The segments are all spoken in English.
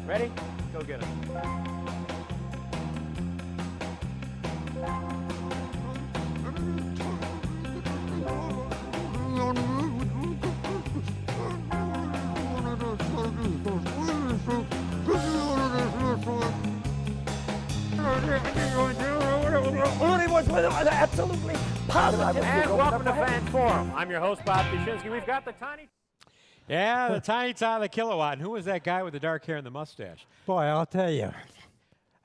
Ready? Go get him. Absolutely positive. And welcome to Fan Forum. I'm your host, Bob Koshinski. We've got the Tiny. Yeah, the Tiny Tot, the Kilo-wat. And who was that guy with the dark hair and the mustache? Boy, I'll tell you.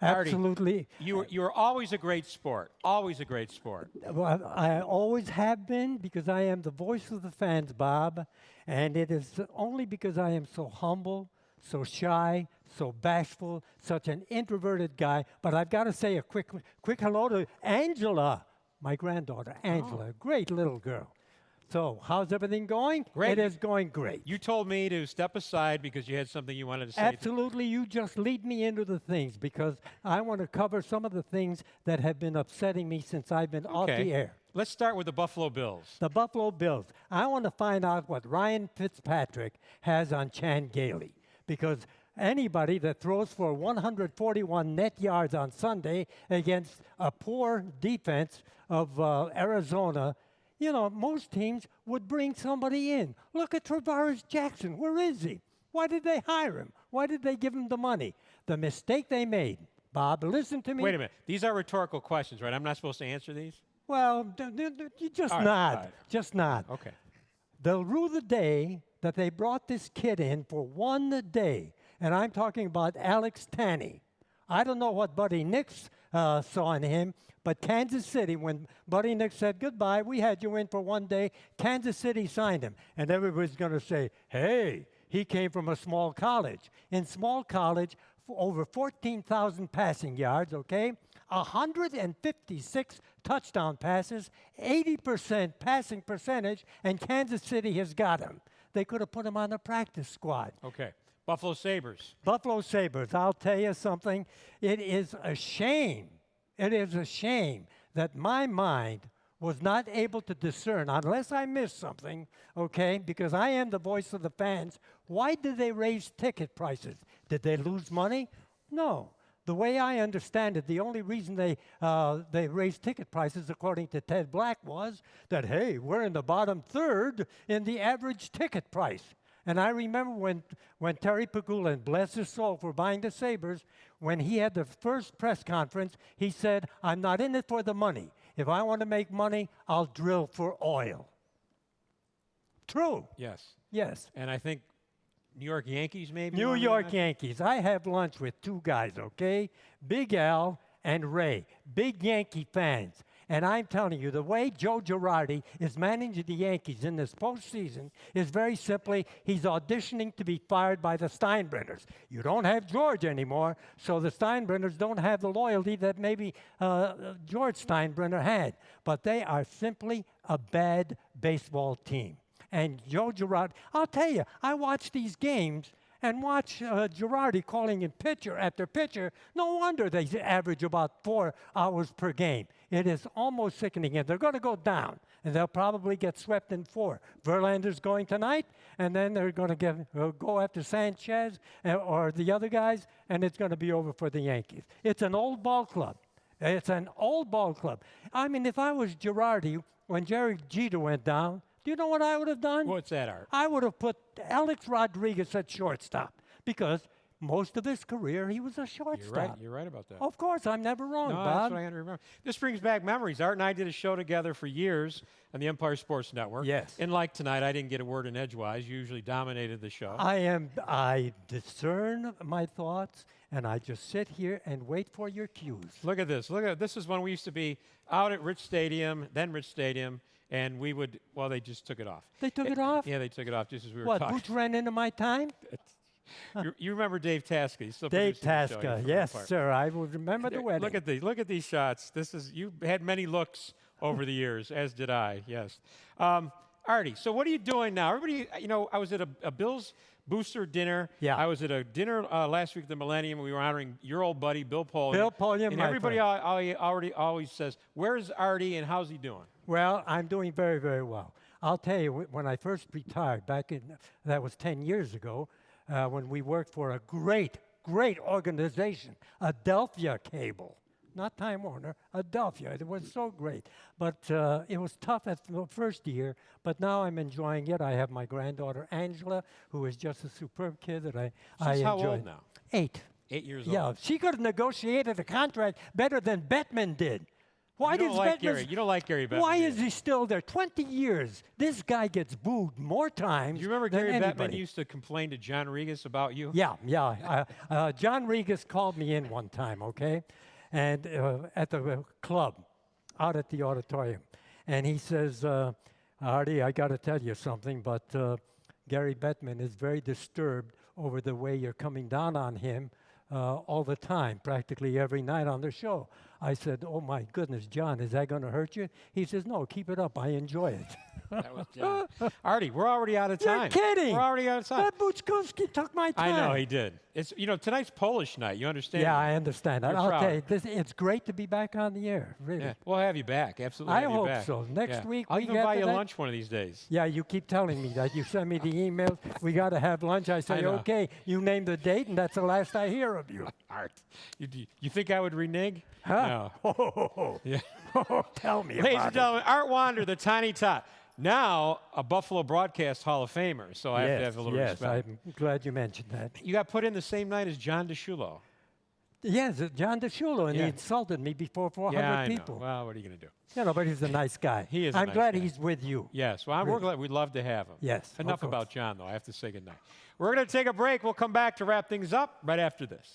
Artie, Absolutely. You were always a great sport. Always a great sport. Well, I always have been because I am the voice of the fans, Bob. And it is only because I am so humble, so shy, so bashful, such an introverted guy. But I've got to say a quick hello to Angela, my granddaughter, Angela. Great little girl. So, how's everything going? Great. It is going great. You told me to step aside because you had something you wanted to say. Absolutely. You just lead me into the things because I want to cover some of the things that have been upsetting me since I've been off the air. Let's start with the Buffalo Bills. The Buffalo Bills. I want to find out what Ryan Fitzpatrick has on Chan Gailey because anybody that throws for 141 net yards on Sunday against a poor defense of Arizona, you know, most teams would bring somebody in. Look at Travaris Jackson. Where is he? Why did they hire him? Why did they give him the money? The mistake they made, Bob, listen to me. Wait a minute. These are rhetorical questions, right? I'm not supposed to answer these? Well, you just nod. right. Just nod. Okay. They'll rue the day that they brought this kid in for one day, and I'm talking about Alex Tanney. I don't know what Buddy Nix saw in him, but Kansas City, when Buddy Nix said goodbye, we had you in for one day, Kansas City signed him. And everybody's going to say, hey, he came from a small college. In small college, for over 14,000 passing yards, okay? 156 touchdown passes, 80% passing percentage, and Kansas City has got him. They could have put him on the practice squad. Okay. Buffalo Sabres. Buffalo Sabres, I'll tell you something. It is a shame. It is a shame that my mind was not able to discern, unless I missed something, okay, because I am the voice of the fans. Why did they raise ticket prices? Did they lose money? No. The way I understand it, the only reason they raised ticket prices, according to Ted Black, was that, hey, we're in the bottom third in the average ticket price. And I remember when Terry Pegula, bless his soul for buying the Sabres, when he had the first press conference, he said, I'm not in it for the money. If I want to make money, I'll drill for oil. True. Yes. Yes. And I think New York Yankees maybe? New York Yankees. I have lunch with two guys, okay? Big Al and Ray, big Yankee fans. And I'm telling you, the way Joe Girardi is managing the Yankees in this postseason is very simply, he's auditioning to be fired by the Steinbrenners. You don't have George anymore, so the Steinbrenners don't have the loyalty that maybe George Steinbrenner had. But they are simply a bad baseball team. And Joe Girardi, I'll tell you, I watch these games and watch Girardi calling in pitcher after pitcher. No wonder they average about 4 hours per game. It is almost sickening, and they're going to go down, and they'll probably get swept in 4. Verlander's going tonight, and then they're going to go after Sanchez or the other guys, and it's going to be over for the Yankees. It's an old ball club. It's an old ball club. I mean, if I was Girardi, when Jerry Jeter went down, do you know what I would have done? What's that, Art? I would have put Alex Rodriguez at shortstop because most of his career he was a shortstop. You're right about that. Of course, I'm never wrong, No, Bob. that's what I had to remember. This brings back memories. Art and I did a show together for years on the Empire Sports Network. Yes. And like tonight, I didn't get a word in edgewise. You usually dominated the show. I discern my thoughts, and I just sit here and wait for your cues. Look at this. This is when we used to be out at Rich Stadium, and we would, well, they just took it off. They took it off? Yeah, they took it off just as we were What, talking. Boots ran into my time? You remember Dave Tasca? He's still Dave producing the show. Tasca, yes, sir. I will remember the wedding. Look at these shots. You had many looks over the years, as did I. Yes. Artie, so what are you doing now? Everybody, I was at a Bills booster dinner. Yeah. I was at a dinner last week at the Millennium. We were honoring your old buddy, Bill Polian. Bill Polian, and my everybody friend. always says, "Where's Artie and how's he doing?" Well, I'm doing very, very well. I'll tell you, when I first retired that was 10 years ago, when we worked for a great great organization, Adelphia Cable. Not Time Warner, Adelphia. It was so great. But it was tough at the first year, but now I'm enjoying it. I have my granddaughter, Angela, who is just a superb kid that I She's how enjoy. old now? 8. 8 years Yeah, old. she could have negotiated a contract better than Bettman did. Why You don't does like Bettman? Gary. You don't like Gary Bettman. Why do is you? he still there? 20 years. This guy gets booed more times. Do you remember than Gary Bettman anybody. used to complain to John Regas about you? Yeah. John Regas called me in one time, okay, and at the club, out at the auditorium, and he says, "Artie, I got to tell you something, but Gary Bettman is very disturbed over the way you're coming down on him all the time, practically every night on the show." I said, "Oh my goodness, John, is that going to hurt you?" He says, "No, keep it up. I enjoy it." That was John. Artie, we're already out of You're time. kidding. We're already out of time. But Buczkowski took my time. I know he did. It's tonight's Polish night. You understand? Yeah, I understand. You're I'll proud. tell you, it's great to be back on the air. Really. Yeah, we'll have you back. Absolutely. I have you hope back. so. Next week I'll we even get buy to you that. lunch one of these days. Yeah, you keep telling me that. You send me the emails. We got to have lunch. I say, know. okay. You name the date, and that's the last I hear of you. Art, you think I would renege? Huh? No. Yeah. Tell me Ladies about and gentlemen, Art Wander, the Tiny Tot, now a Buffalo Broadcast Hall of Famer. So I have to have a little respect. I'm glad you mentioned that. You got put in the same night as John DeShulo. Yes, John DeShulo, and Yeah. he insulted me before 400 Yeah, I people. know. Well, what are you going to do? You know, but he's a nice guy. He is a I'm nice glad guy. he's with you. Yes. Well, we're glad. We'd love to have him. Yes, of Enough course. about John, though. I have to say goodnight. We're going to take a break. We'll come back to wrap things up right after this.